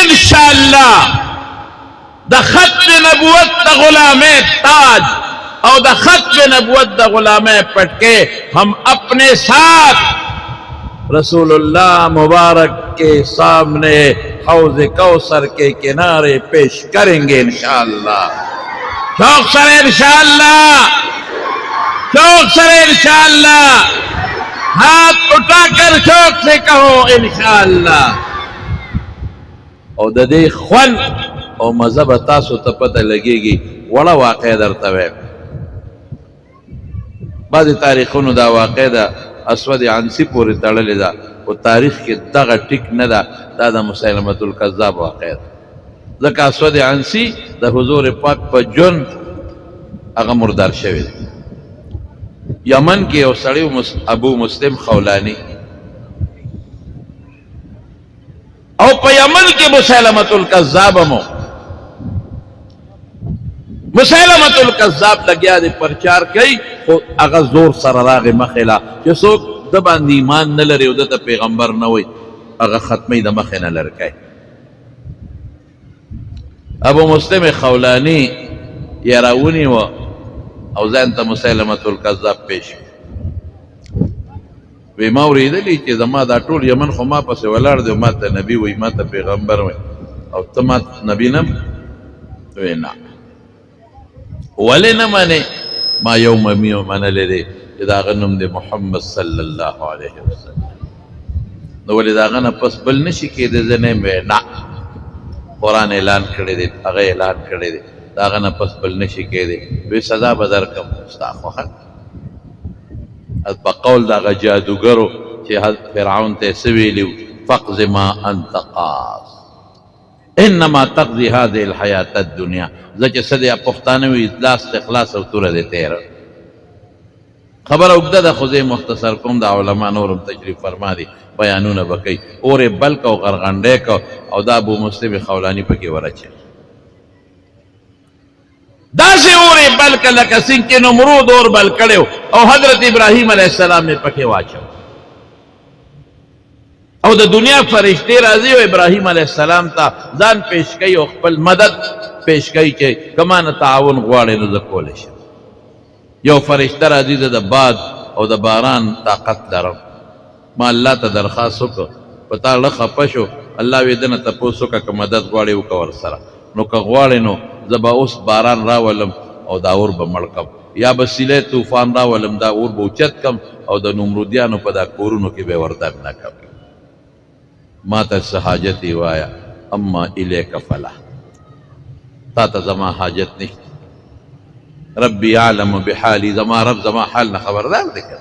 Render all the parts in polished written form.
इंशाअल्लाह द खत्म नबुवत द गुलामे ताज और द खत्म नबुवत द गुलामे पटके हम अपने साथ रसूलुल्लाह मुबारक के सामने हौज कौसर के किनारे पेश करेंगे इंशाअल्लाह। शौक सर इंशाअल्लाह, शौक सर इंशाअल्लाह, हाथ उठाकर शौक से कहो इंशाअल्लाह। और दे ख्वन और मजहब तासु तो पता लगेगी। वड़ा वाक़या दरता है बाद तारीखों दा वाक़या अस्वद आंसी पूरी तड़ले दा वो तारीख के दगा टिक न दा दादा मुसैलमतुल कज़्ज़ाब वाक़या ज़का अस्वद आंसी द हुजूर पाक पर जुन अगा मुर्दार शवे यमन के और सड़ी अबू मुस्लिम खौलानी और यमन के मुसैलमतुल कज़्ज़ाब मो मुसैलमतुल कज़्ज़ाब लग्या दे प्रचार कई अगर जोर सरराग मखेला कि सोक दबान ईमान न लरे उदत पैगंबर न होई अगर खत्मी द मखे न लड़काए। अबू मुस्लिम खौलानी याराउनी व औज़ान त मुसैलमतुल कज़्ज़ाब पेश वे माउरी दली कि जमा दा टोल यमन खो मा पसे वलाड़ दे मा त नबी वई मा त पैगंबर वई और तमा नबी नम वे ना वले न माने मा यौम मियो मन ले दे इदा गनम दे मोहम्मद सल्लल्लाहु अलैहि वसल्लम नो वले दा गन पस बल नशी के दे जने में ना कुरान ऐलान करे दे अगे ऐलान करे दे दा गन पस बल नशी के दे वे सजा बदर कम मुस्ताफा बकौल दा जादूगरो कि फिरौन ते सवेलियो फक़ज़ मा अंत क़ास इन्नमा तक़ज़ी हाज़िहिल हयातद दुनिया जचे सदे पुख्तानवी इजलास इखलास और तुर देते हैं खबर उगदा खुदे मुख्तसर कुम दा उलमा नूरम तशरीफ फरमा दी बयानून बकई और बल्क और गरगंडे को और दा अबू मुस्लिम खौलानी पके वरचे दासे और बल्क लकसिंग के नमरूद और बल कड़े और हजरत इब्राहिम अलैहिस्सलाम ने पके वाचो और द दुनिया फरिश्ते राजी हो इब्राहिम अलैहिस्सलाम ता जान पेश कई और खपल मदद पेश कई के कमान ताउन गवाड़े न जकोले यो फरिश्ता राजी द बाद और द बारान ताकत दरम मा अल्लाह ता दरखास्त को पता लख पशो अल्लाह वेदन तपोसो का मदद गवाड़े उ कवर सरा नो का गवाड़े नो जबा उस बारान रावलम और दा और बमड़कम या बसीले तूफान रावलम दा और बहुचत कम और द नमरूदियानो पदा कोरुनो के बेवरदान न कम माता सहाजती वाया अम्मा इले कफला ताता जमा हाजत नहीं रब्बी आलम बिहाली जमा रब जमा हाल न खबरदार दिखा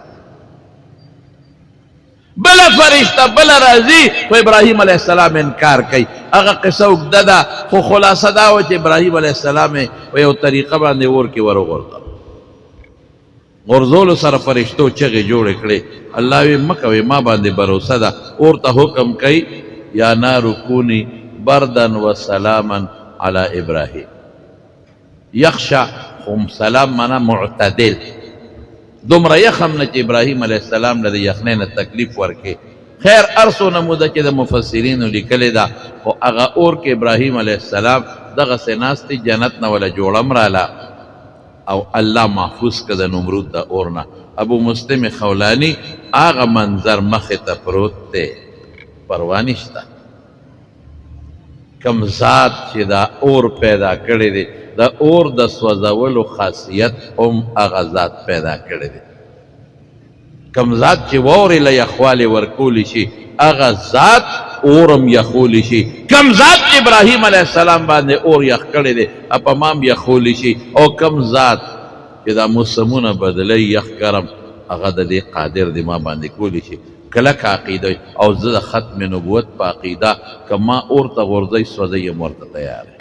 बला फरिश्ता बला राजी तो इब्राहिम अलैहिस्सलाम इनकार कई अगर किस्सा उगदा खो खुलासा दा हो इब्राहिम अलैहिस्सलाम वे वो तरीका बांधे और के वरो गोरता गोरजोल सर फरिश्तो चगे जोड़े खड़े अल्लाह वे मकवे मां बांधे भरोसा दा और ता हुक्म कई या नारु कूनी बरदन व सलामन अला इब्राहिम यख्शा हम सलाम माना मुअतदिल दुमरा यखम न इब्राहिम अलैहिस्सलाम ने यखने न तकलीफ वर्के खैर अरसो नमूदा के मुफस्सिरीन लिखले दा और अगा और के इब्राहिम अलैहिस्सलाम दगा से नास्ती जन्नत न वाला जोड़म राला और अल्लाह महफूज कद नमरूद दा औरना अबू मुस्लिम खौलानी आगा मंजर मखत प्रोते परवानिश्ता कम जात दा और पैदा करे दे दा और द स्वजावल खासियत हम आगाजात पैदा करे दे कम जात ची वोर ला यखवाले वरकोली शी आगाजात औरम यखोली शी कम जात इब्राहिम अलैहिस्सलाम बांधे और यख करे दे अपमाम यखोली शी और कम जात दा मुसमुना बदले यख करम अगद दे कादिर दिमा बांधे कोली शी कलक अकीदा और ज़ खत्म नबुवत पा अकीदा कमा और तगोरज़ई स्वज़ई मरता तैयार है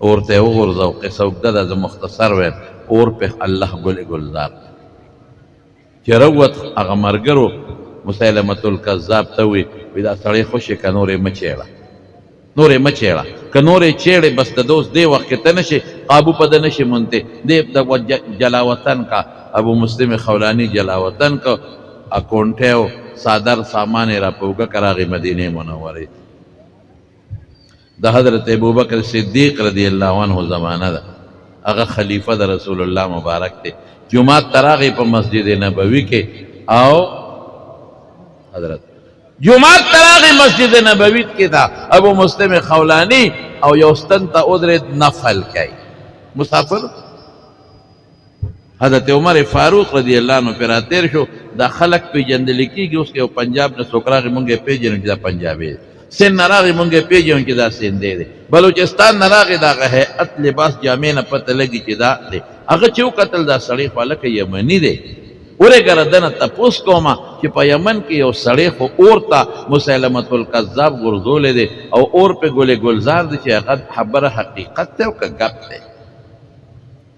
और ते गरज़ा क़िस्सा उगदा ज मुख्तसर वे और पे अल्लाह गुल गुलजार चरवत अग मरगरो मुसैलमतुल कज़्ज़ाब तवी विदा सड़े खुश का नूरे मचेड़ा कनूरे चेड़े बस दोस्त दे वक्त तनशे काबू पद नशे मुनते दे जलावतन का अबू मुस्लिम खौलानी जलावतन का अकोंठे सादर सामान रापोगा करागे मदीने मुनव्वरे د حضرت ابوبکر صدیق رضی الله عنه زمانه ده، هغه خلیفہ د رسول الله مبارک دی. جمعات تراغی په مسجد نبوی کې او حضرت جمعات تراغی مسجد نبوی کې تھا. ابو مسلم خولانی او یو ستن ته ادرید نفل کوي مسافر. حضرت عمر فاروق رضی اللہ عنہ پر تیر شو. دا خلق پیجندل کیږي اوس کې او پنجاب نه څوک راغی مونږه پیژنو چې دا پنجابی دی، سن راغی مونږه پیژنو چې دا سندې دی، بلوچستان نه راغی دا هيئت لباس جامع نه پته لګي چې دا دی. هغه چې وکتل دا سړی خو هلکه یمني دی. ورېږه دنه تپوس کومه چې په یمن کې یو سړی خو اور ته مسیلمة الکذاب غورځولی دی او اور پې ګلې ګلزار دی چې هغه خبره حقیقت دی او که ګپ دی.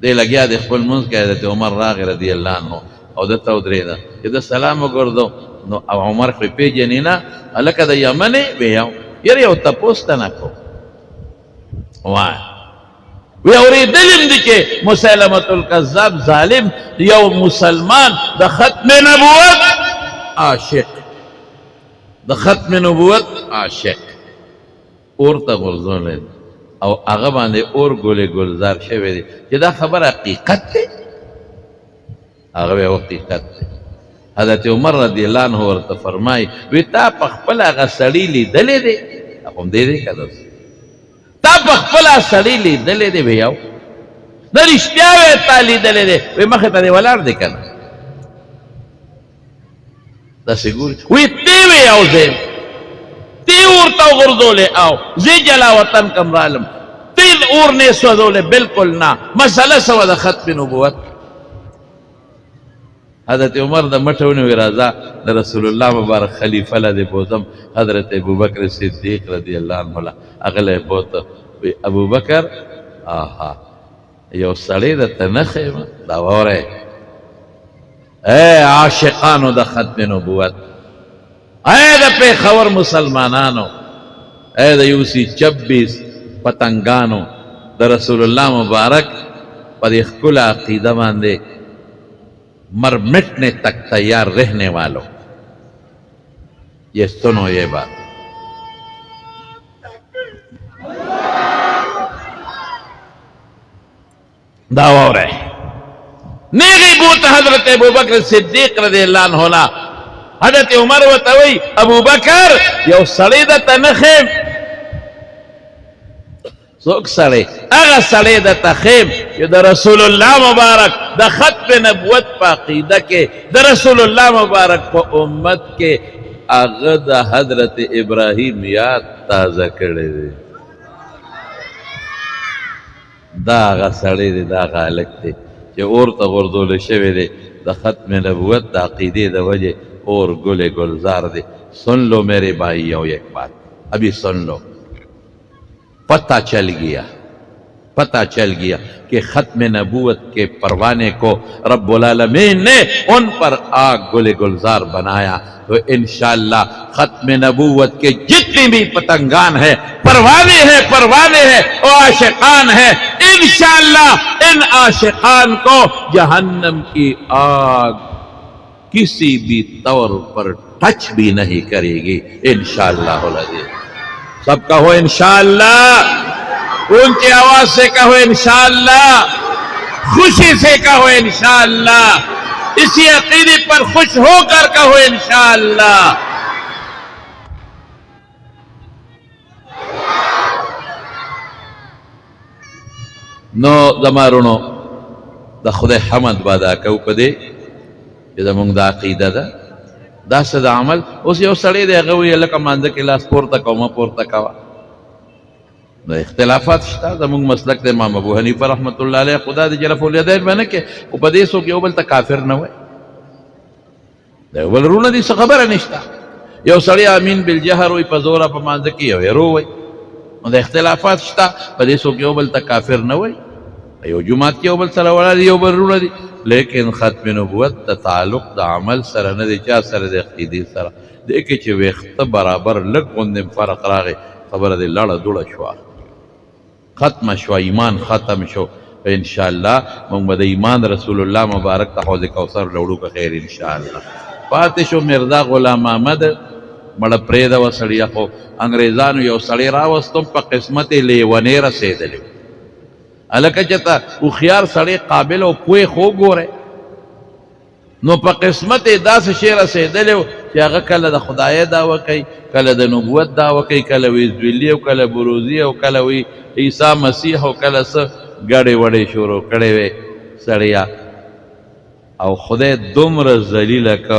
دی لګیا د خپل لمونځ کې حضرت عمر راغی رضی الله عنه او دته ودرېده چې ده سلام وګرځو. نو او عمر خو پیژنې نه، هلکه د یمن یې ویو یاره یو تپوس ته نه کو وایه وی اورېدلیم دي چې مسیلمة الکذاب ظالم یو مسلمان د ختم نبوت عاشق، د ختم نبوت عاشق اور ته غورځولی او هغه باندې اور ګلې ګلزار شوی دی چې دا خبر حقیقت دی. هغه وی حقیقت دی. حضرت عمر رضی الله عنه ورته فرمایي وی تا په خپل هغه سړي لیدلی دی؟ هغه هم دی دی که داسې تا په خپله سړي لیدلی دی؟ وی یو نه رښتیا وی تا لیدلی دی؟ وی مخې ته دی ولاړ دی که نه داسې ګوري. وی تی وی یو ځای تی ورته وغورځولې او زه جلا وطن کم رالم تی اور نه سوځولې؟ بالکل نه. مسله څه وه د ختم نبوت؟ حضرت عمر د مټه ونیوې راځه د رسول الله مبارک خلیفه له دې بوځم. حضرت ابوبکر صدیق رضی الله عنه له هغه له یې بوته. وی ابوبکر آها یو سړی درته نه ښیم دا واورئ ای عاشقانو د ختم نبوت، ای د پېښور مسلمانانو، ای د یوسی 26 پتنګانو د رسول الله مبارک پر یہ ښکله عقیده باندې مر مٹنے تک تیار رہنے والوں، یہ سنو یہ بات. دعوی رہے نیغی بوت حضرت ابوبکر صدیق رضی اللہ عنہ. حضرت عمر وتوی ابوبکر یو سړی درته نه ښیم. څوک سړی؟ هغه سړی درته ښیم چې د رسول الله مبارک د ختم نبوت په عقیده کې د رسول الله مبارک په امت کې هغه د حضرت ابراهیم یاد تازه کړی دی. دا هغه سړی دی، دا هغه هلک دی چې اور ته غورځولی شوی دی د ختم نبوت د عقیدې د وجې اور گل گلزار دے. سن لو میرے بھائیوں ایک بات، ابھی سن لو. پتہ چل گیا کہ ختم نبوت کے پروانے کو رب العالمین نے ان پر آگ گل گلزار بنایا. تو انشاءاللہ ختم نبوت کے جتنی بھی پتنگان ہیں پروانے ہیں اور عاشقان ہیں، انشاءاللہ ان عاشقان کو جہنم کی آگ کسی بھی طور پر ٹچ بھی نہیں کرے گی انشاءاللہ العزیز. سب کہو انشاءاللہ، اونچی آواز سے کہو انشاءاللہ، خوشی سے کہو انشاءاللہ، اسی عقیدے پر خوش ہو کر کہو انشاءاللہ. نو زمارونو د خدای حمد بادا کو پدې چې زمونږ د عقیده ده دا څه د عمل. اوس یو سړی دی هغه وایي لکه مانځه کې لاس پورته کوه پورته کوه. نو اختلافات شته. زمونږ مسلک د امام ابو حنیفه رحمت الله علیه خدا دې جرف الیدین به نه کې خو په دې څوک یو بل ته کافر نه وایي، د یو بل رونه دي څه خبره نشته. یو سړی امین بالجهر وایي په زوره په مانځه کې یو یرو وایي. نو د اختلافات شته، په دې څوک یو بل ته کافر نه وایي. یو جماعت کې یو بل سره وړه دي، یو بل رونه دي، لیکن ختم نبوت د تعلق د عمل سره نه دی، چا سره د عقیدې سره. دې کې چې ویښته برابر لږ غوندې فرق راغی خبره دې لړه دوړه شوه، ختمه شوه، ایمان ختم شو. انشاءاللہ موږ به د ایمان رسول الله مبارک ته حوض کوثر راوړو په خیر انشاءالله. پاتې شو مرزا غلام احمد مړه پرېږده سړیه خو انګریزانو یو سړی راوستم په قسمت یې لیونې رسېدلی هلکه چې ته هوښیار سړی قابل او پوه خو ګورئ نو په قسمت یې داسې شی رسېدلی و چې هغه کله د خدایه دعوه کوي کله د نبوت دعوه کوي کله وی زویلي او کله بروزي او کله وی عیسی مسیح او کله څه ګډې وډې شروع کړې وې سړیا او خدای دومره ذلیله که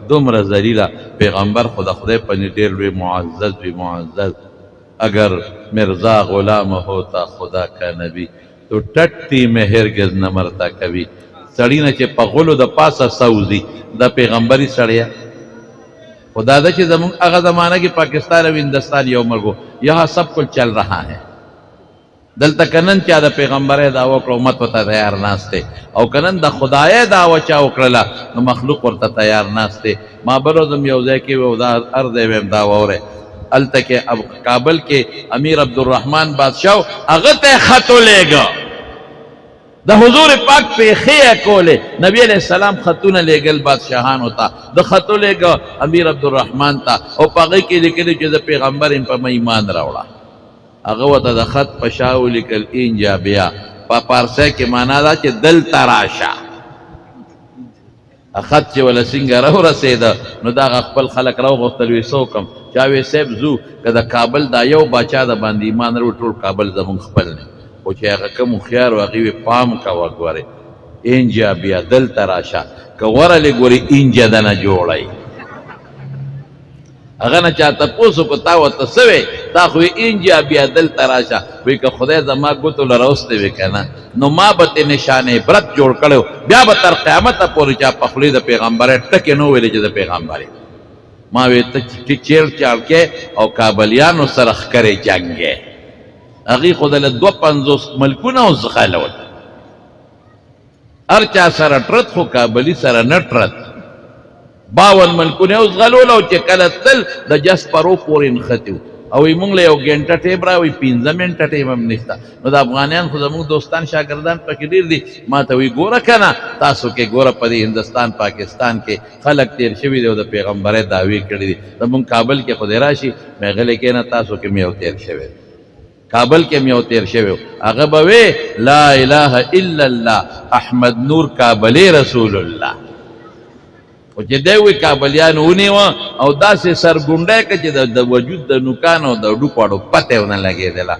دومره ذلیله پیغمبر خو د خدای په ډېر لوی معزز وي معزز اگر مرزا غلام ہوتا خدا کا نبی تو ټټي میں هرگز نه مرتا کبھی سړی نه چې په غلو د پاسه سوځي د پیغمبري سړیا خدا دا چې زمونږ هغه زمانه کې پاکستان او هندوستان یو ملک یہاں سب کچھ چل رہا ہے دلته کنن چا د پیغمبره دعوه کړه امت ورته تیار ناسته او کنن د خدای دعوه چا وکړله نو مخلوق ورته تیار ناسته ما بلوزم یو ځای کې و دا ارض ویم دا وره الته کې اب کابل کې امیر عبدالرحمن بادشاہ هغه ته خط لېږه د حضور پاک په خې کوله نبی علیہ السلام خطونه لېږل بادشاہانو ته د خط لېږه امیر عبدالرحمن ته او پاګه کې لیکل چې د پیغمبر په ایمان راوړه هغه ورته د خط په شا ولیکل اینجا بیا په پارسی کې معنا ده چې دلته راشه خط چې ولا څنګه راورسېده نو دا خپل خلک راوغوښتل وی څه وکړم چا وی صاحب ځو که د کابل دا یو باچا د باندې ایمان راوړ ټول کابل زمونږ خپل نه خو چې هغه کوم هوښیار و هغې وی پام کوه ګورې اینجا بیا دلته راشه که ورلې ګورې اینجا دنه جوړی هغه نه چا تپوس وکړو تا ورته څه وی تا خو اینجا بیا دلته راشه وی که خدای زما ګوتو له راوستی وی که نه نو ما به تې نشان عبرت جوړ کړی بیا به تر قیامته پورې چا په خولې د پیغمبرۍ ټکې نه ویلې چې د پیغمبرۍ ما وی ته چیر چاړ کې او کابلیانو سره ښکرې جنګې هغې خو دله 250 ملکونه وځغلول هر چا سره ټرت خو کابلي سره نه ټرت 52 ملکونه وځغلول او چې کله تل د جسپرو پورې نښتي او موږ له یو ګنټه ټیم راوي 15 منټه ټیم هم نشته نو د افغانیان خو زموږ دوستان شاګردان پکې ډېر دي ما ته وی ګوره که نه تاسو کې ګوره په دې هندوستان پاکستان کې خلک تیر شوي دي او د پیغمبرۍ دعوې کړي دي زموږ کابل کې خو دې راشي مې غلی کښېنه تاسو کې مې یو تیر شوی کابل کې مې یو تیر شوی هغه به وی لا اله الا الله احمد نور کابلی رسول الله او چې دی وی کابلیانو ونیوه او داسې سرګونډی که چې د وجود د نوکانو د ډوپاړو پته ونه لګېدله